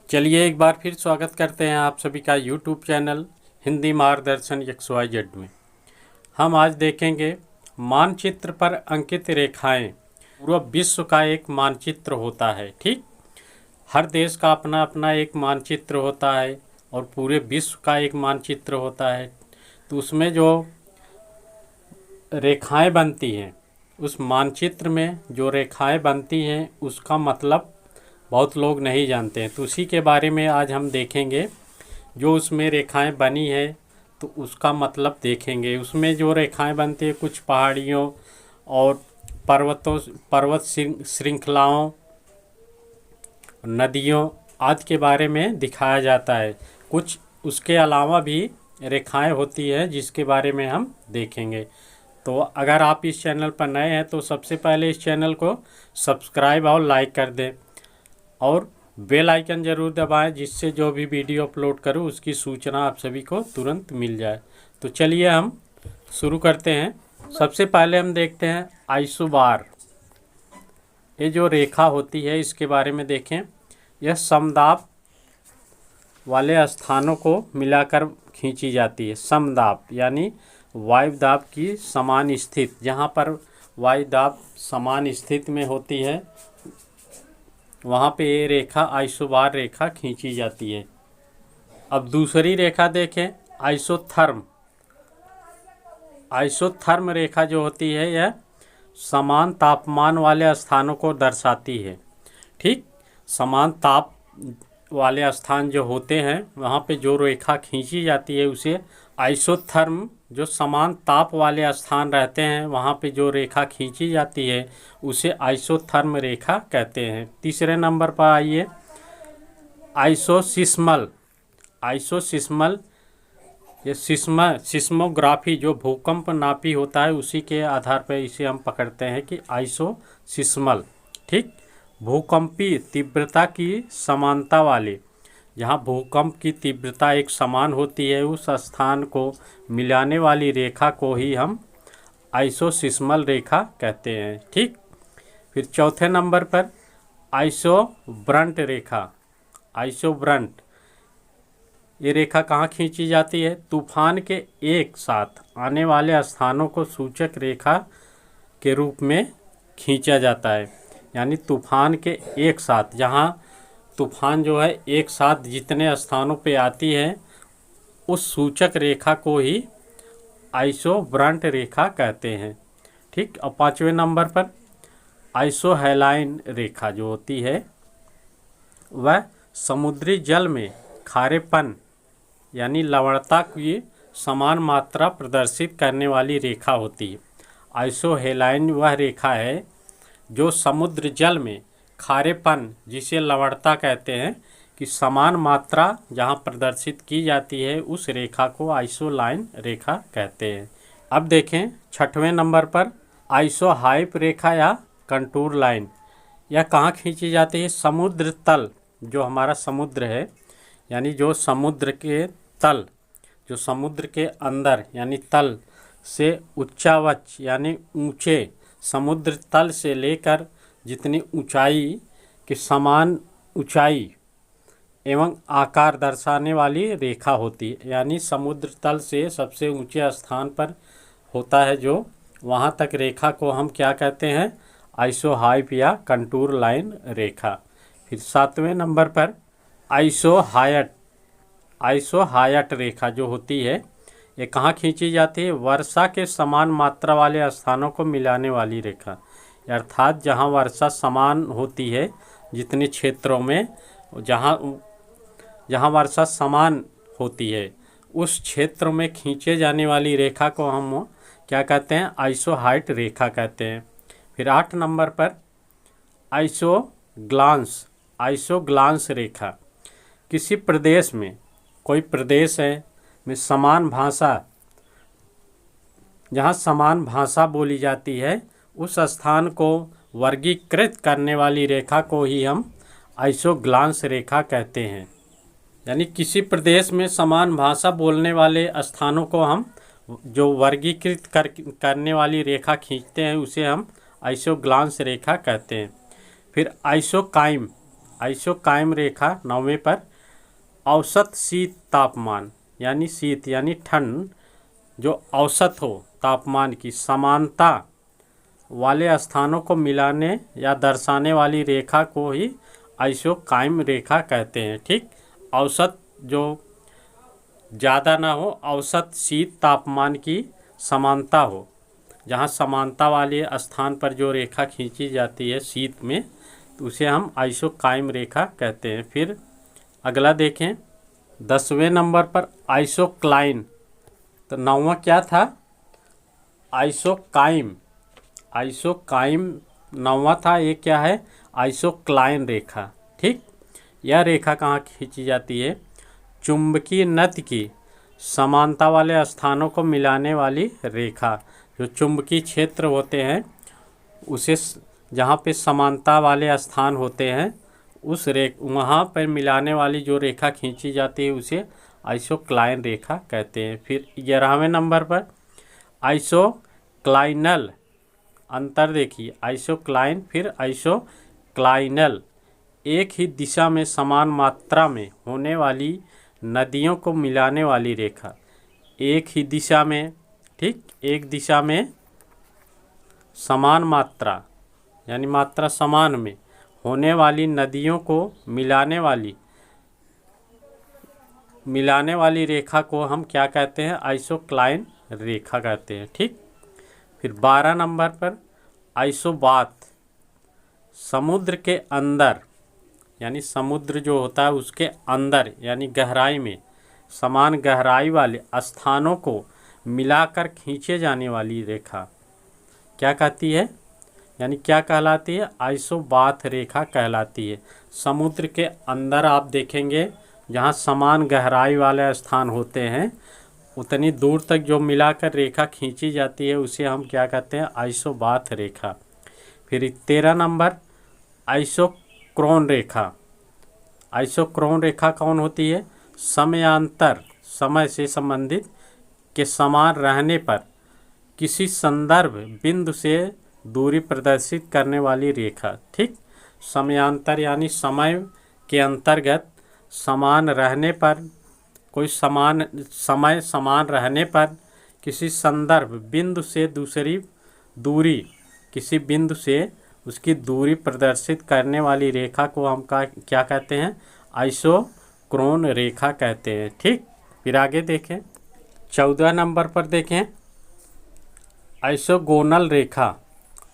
चलिए एक बार फिर स्वागत करते हैं आप सभी का यूट्यूब चैनल हिंदी मार्गदर्शन XYZ में। हम आज देखेंगे मानचित्र पर अंकित रेखाएं। पूरा विश्व का एक मानचित्र होता है, ठीक। हर देश का अपना अपना एक मानचित्र होता है और पूरे विश्व का एक मानचित्र होता है। तो उसमें जो रेखाएं बनती हैं, उस मानचित्र में जो रेखाएं बनती हैं उसका मतलब बहुत लोग नहीं जानते हैं। तो उसी के बारे में आज हम देखेंगे। जो उसमें रेखाएं बनी है तो उसका मतलब देखेंगे। उसमें जो रेखाएं बनती है कुछ पहाड़ियों और पर्वत श्रृंखलाओं, नदियों आदि के बारे में दिखाया जाता है। कुछ उसके अलावा भी रेखाएं होती हैं जिसके बारे में हम देखेंगे। तो अगर आप इस चैनल पर नए हैं तो सबसे पहले इस चैनल को सब्सक्राइब और लाइक कर दें और बेल आइकन ज़रूर दबाएं, जिससे जो भी वीडियो अपलोड करूं उसकी सूचना आप सभी को तुरंत मिल जाए। तो चलिए हम शुरू करते हैं। सबसे पहले हम देखते हैं आइसोबार। ये जो रेखा होती है इसके बारे में देखें। यह समदाब वाले स्थानों को मिलाकर खींची जाती है। समदाब यानी वायुदाब की समान स्थित, जहाँ पर वायुदाब समान स्थिति में होती है वहाँ पे ये रेखा आइसोबार रेखा खींची जाती है। अब दूसरी रेखा देखें, आइसोथर्म। आइसोथर्म रेखा जो होती है यह समान तापमान वाले स्थानों को दर्शाती है, ठीक। समान ताप वाले स्थान जो होते हैं वहाँ पे जो रेखा खींची जाती है उसे आइसोथर्म, जो समान ताप वाले स्थान रहते हैं वहाँ पे जो रेखा खींची जाती है उसे आइसोथर्म रेखा कहते हैं। तीसरे नंबर पर आइए, आइसोसिस्मल। आइसोसिस्मल ये सिस्मोग्राफी जो भूकंप नापी होता है उसी के आधार पर इसे हम पकड़ते हैं कि आइसोसिस्मल, ठीक। भूकंपी तीव्रता की समानता वाले, जहाँ भूकंप की तीव्रता एक समान होती है उस स्थान को मिलाने वाली रेखा को ही हम आइसोसिस्मल रेखा कहते हैं, ठीक। फिर चौथे नंबर पर आइसोब्रंट रेखा। आइसोब्रंट ये रेखा कहाँ खींची जाती है? तूफान के एक साथ आने वाले स्थानों को सूचक रेखा के रूप में खींचा जाता है। यानी तूफान के एक साथ, जहाँ तूफान जो है एक साथ जितने स्थानों पे आती है उस सूचक रेखा को ही आइसोब्रंट रेखा कहते हैं, ठीक। और पाँचवें नंबर पर आइसोहेलाइन रेखा जो होती है वह समुद्री जल में खारेपन यानी लवणता की समान मात्रा प्रदर्शित करने वाली रेखा होती है। आइसोहेलाइन वह रेखा है जो समुद्र जल में खारेपन, जिसे लवणता कहते हैं, कि समान मात्रा जहां प्रदर्शित की जाती है उस रेखा को आइसोलाइन रेखा कहते हैं। अब देखें छठवें नंबर पर आइसोहाइप रेखा या कंटूर लाइन। यह कहाँ खींची जाती है? समुद्र तल, जो हमारा समुद्र है, यानी जो समुद्र के तल, जो समुद्र के अंदर यानी तल से उच्चावच यानी ऊंचे, समुद्र तल से लेकर जितनी ऊंचाई के समान ऊंचाई एवं आकार दर्शाने वाली रेखा होती है। यानी समुद्र तल से सबसे ऊंचे स्थान पर होता है जो, वहाँ तक रेखा को हम क्या कहते हैं? आइसोहाइप या कंटूर लाइन रेखा। फिर सातवें नंबर पर आइसोहायट। आइसोहायट रेखा जो होती है ये कहाँ खींची जाती है? वर्षा के समान मात्रा वाले स्थानों को मिलाने वाली रेखा, अर्थात जहाँ वर्षा समान होती है, जितने क्षेत्रों में जहाँ वर्षा समान होती है उस क्षेत्र में खींचे जाने वाली रेखा को हम क्या कहते हैं? आइसोहाइट रेखा कहते हैं। फिर 8 नंबर पर आइसोग्लांस। आइसोग्लांस रेखा किसी प्रदेश में, कोई प्रदेश है में समान भाषा, जहाँ समान भाषा बोली जाती है उस स्थान को वर्गीकृत करने वाली रेखा को ही हम आइसोग्लांस रेखा कहते हैं। यानी किसी प्रदेश में समान भाषा बोलने वाले स्थानों को हम जो वर्गीकृत करने वाली रेखा खींचते हैं उसे हम आइसोग्लांस रेखा कहते हैं। फिर आइसोकाइम। आइसोकाइम रेखा 9वें पर औसत शीत तापमान यानी शीत यानी ठंड जो औसत हो तापमान की समानता वाले स्थानों को मिलाने या दर्शाने वाली रेखा को ही आइसोकाइम रेखा कहते हैं। ठीक, औसत जो ज़्यादा ना हो, औसत शीत तापमान की समानता हो, जहाँ समानता वाले स्थान पर जो रेखा खींची जाती है शीत में, तो उसे हम आइसोकाइम रेखा कहते हैं। फिर अगला देखें 10वें नंबर पर आइसोक्लाइन। तो 9वां क्या था? आइसोकाइम। आइसोकाइम 9वां था, ये क्या है? आइसोक्लाइन रेखा। ठीक, यह रेखा कहाँ खींची जाती है? चुंबकीय नति की समानता वाले स्थानों को मिलाने वाली रेखा। जो चुंबकीय क्षेत्र होते हैं उसे जहाँ पे समानता वाले स्थान होते हैं उस वहाँ पर मिलाने वाली जो रेखा खींची जाती है उसे आइसोक्लाइन रेखा कहते हैं। फिर 11वें नंबर पर आइसोक्लाइनल। अंतर देखिए, आइसोक्लाइन फिर आइसोक्लाइनल। एक ही दिशा में समान मात्रा में होने वाली नदियों को मिलाने वाली रेखा। एक ही दिशा में, ठीक, एक दिशा में समान मात्रा यानी मात्रा समान में होने वाली नदियों को मिलाने वाली रेखा को हम क्या कहते हैं? आइसोक्लाइन रेखा कहते हैं। ठीक, फिर 12 नंबर पर आइसोबाथ। समुद्र के अंदर यानी समुद्र जो होता है उसके अंदर यानी गहराई में समान गहराई वाले स्थानों को मिलाकर खींचे जाने वाली रेखा क्या कहती है? यानी क्या कहलाती है? आइसोबाथ रेखा कहलाती है। समुद्र के अंदर आप देखेंगे जहाँ समान गहराई वाले स्थान होते हैं उतनी दूर तक जो मिलाकर रेखा खींची जाती है उसे हम क्या कहते हैं? आइसोबाथ रेखा। फिर 13 नंबर आइसोक्रोन रेखा। आइसोक्रोन रेखा कौन होती है? समयांतर, समय से संबंधित के समान रहने पर किसी संदर्भ बिंदु से दूरी प्रदर्शित करने वाली रेखा। ठीक, समयांतर यानी समय के अंतर्गत समान रहने पर, कोई समय समान रहने पर किसी संदर्भ बिंदु से दूसरी दूरी, किसी बिंदु से उसकी दूरी प्रदर्शित करने वाली रेखा को हम क्या कहते हैं? आइसोक्रोन रेखा कहते हैं। ठीक, फिर आगे देखें 14 नंबर पर देखें आइसोगोनल रेखा।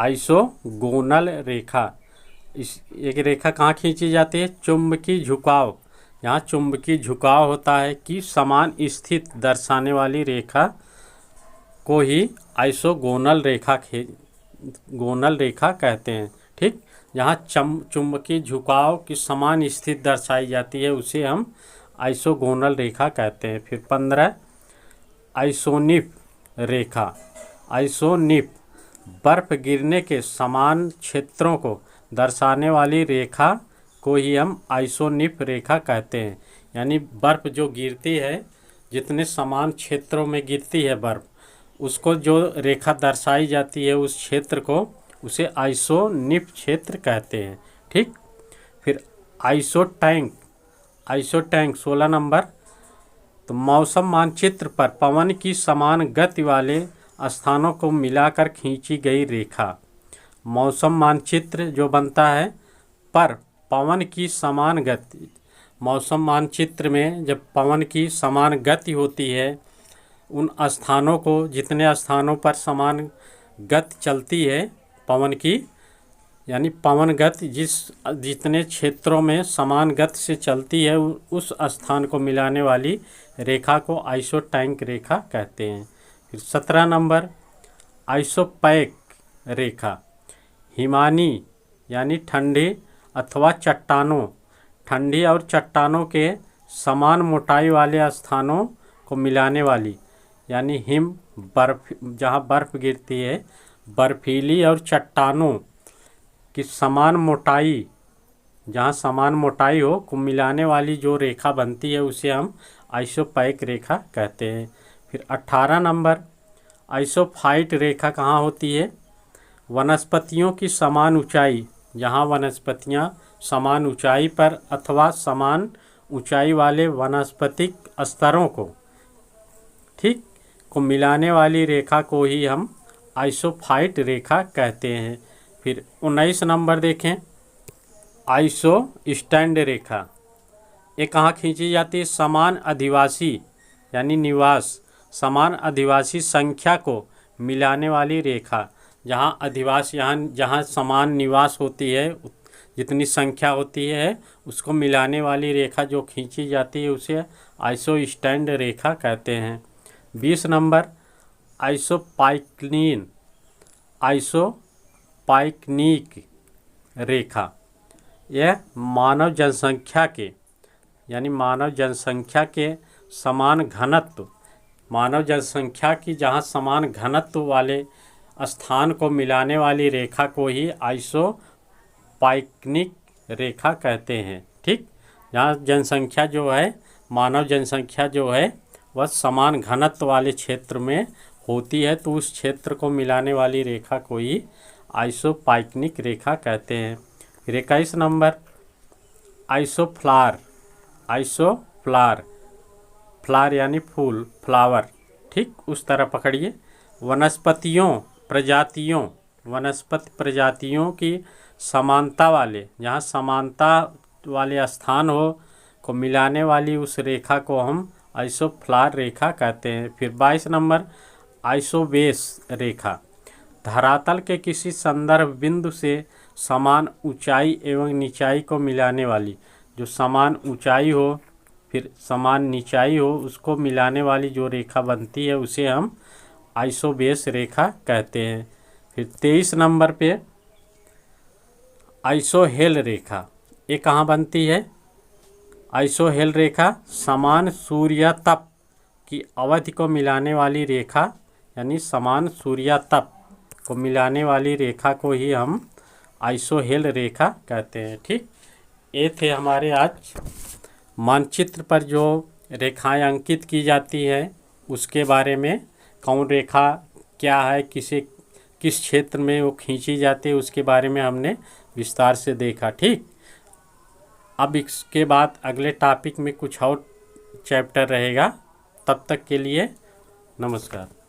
आइसोगोनल रेखा, इस एक रेखा कहाँ खींची जाती है? चुंबकीय झुकाव, यहाँ चुंबकीय झुकाव होता है कि समान स्थिति दर्शाने वाली रेखा को ही आइसोगोनल रेखा कहते हैं। ठीक, जहाँ चुंबकीय झुकाव की समान स्थिति दर्शाई जाती है उसे हम आइसोगोनल रेखा कहते हैं। फिर 15 आइसोनिफ रेखा। आइसोनिफ बर्फ गिरने के समान क्षेत्रों को दर्शाने वाली रेखा को ही हम आइसोनिफ रेखा कहते हैं। यानी बर्फ जो गिरती है, जितने समान क्षेत्रों में गिरती है बर्फ, उसको जो रेखा दर्शाई जाती है उस क्षेत्र को उसे आइसोनिफ क्षेत्र कहते हैं। ठीक, फिर आइसोटैंक। आइसोटैंक 16 नंबर। तो मौसम मानचित्र पर पवन की समान गति वाले स्थानों को मिलाकर खींची गई रेखा। मौसम मानचित्र जो बनता है पर पवन की समान गति, मौसम मानचित्र में जब पवन की समान गति होती है, उन स्थानों को, जितने स्थानों पर समान गति चलती है पवन की, यानी पवन गति जितने क्षेत्रों में समान गति से चलती है उस स्थान को मिलाने वाली रेखा को आइसोटैंक रेखा कहते हैं। फिर 17 नंबर आइसोपैक रेखा। हिमानी यानी ठंडी अथवा चट्टानों, ठंडी और चट्टानों के समान मोटाई वाले स्थानों को मिलाने वाली, यानी हिम बर्फ, जहाँ बर्फ़ गिरती है, बर्फीली और चट्टानों की समान मोटाई, जहाँ समान मोटाई हो को मिलाने वाली जो रेखा बनती है उसे हम आइसोपैक रेखा कहते हैं। फिर 18 नंबर आइसोफाइट रेखा कहाँ होती है? वनस्पतियों की समान ऊंचाई, जहाँ वनस्पतियाँ समान ऊंचाई पर अथवा समान ऊंचाई वाले वानस्पतिक स्तरों को, ठीक, को मिलाने वाली रेखा को ही हम आइसोफाइट रेखा कहते हैं। फिर 19 नंबर देखें, आइसो स्टैंड रेखा। ये कहाँ खींची जाती है? समान अधिवासी यानी निवास, समान अधिवासी संख्या को मिलाने वाली रेखा। जहाँ अधिवास, जहाँ समान निवास होती है, जितनी संख्या होती है उसको मिलाने वाली रेखा जो खींची जाती है उसे आइसो स्टैंड रेखा कहते हैं। 20 नंबर, आइसोपाइक्लिन, आइसोपाइक्निक रेखा। यह मानव जनसंख्या के, यानी मानव जनसंख्या के समान घनत्व, मानव जनसंख्या की जहाँ समान घनत्व वाले स्थान को मिलाने वाली रेखा को ही आइसोपाइक्निक रेखा कहते हैं। ठीक, जहाँ जनसंख्या जो है, मानव जनसंख्या जो है वह समान घनत्व वाले क्षेत्र में होती है तो उस क्षेत्र को मिलाने वाली रेखा को ही आइसोपाइक्निक रेखा कहते हैं। फिर 21 नंबर, आइसोफ्लार, आइसोफ्लार, फ्लार यानी फूल, फ्लावर, ठीक, उस तरह पकड़िए। वनस्पतियों, प्रजातियों, वनस्पति प्रजातियों की समानता वाले, जहाँ समानता वाले स्थान हो को मिलाने वाली उस रेखा को हम आइसोफ्लार रेखा कहते हैं। फिर 22 नंबर, आइसोबेस रेखा। धरातल के किसी संदर्भ बिंदु से समान ऊंचाई एवं निचाई को मिलाने वाली, जो समान ऊंचाई हो फिर समान निचाई हो उसको मिलाने वाली जो रेखा बनती है उसे हम आइसोबेस रेखा कहते हैं। फिर 23 नंबर पे आइसोहेल रेखा। ये कहाँ बनती है? आइसोहेल रेखा समान सूर्यतप की अवधि को मिलाने वाली रेखा, यानी समान सूर्यतप को मिलाने वाली रेखा को ही हम आइसोहेल रेखा कहते हैं। ठीक, ये थे हमारे आज मानचित्र पर जो रेखाएं अंकित की जाती हैं उसके बारे में, कौन रेखा क्या है, किस क्षेत्र में वो खींची जाती है उसके बारे में हमने विस्तार से देखा। ठीक, अब इसके बाद अगले टॉपिक में कुछ और चैप्टर रहेगा। तब तक के लिए नमस्कार।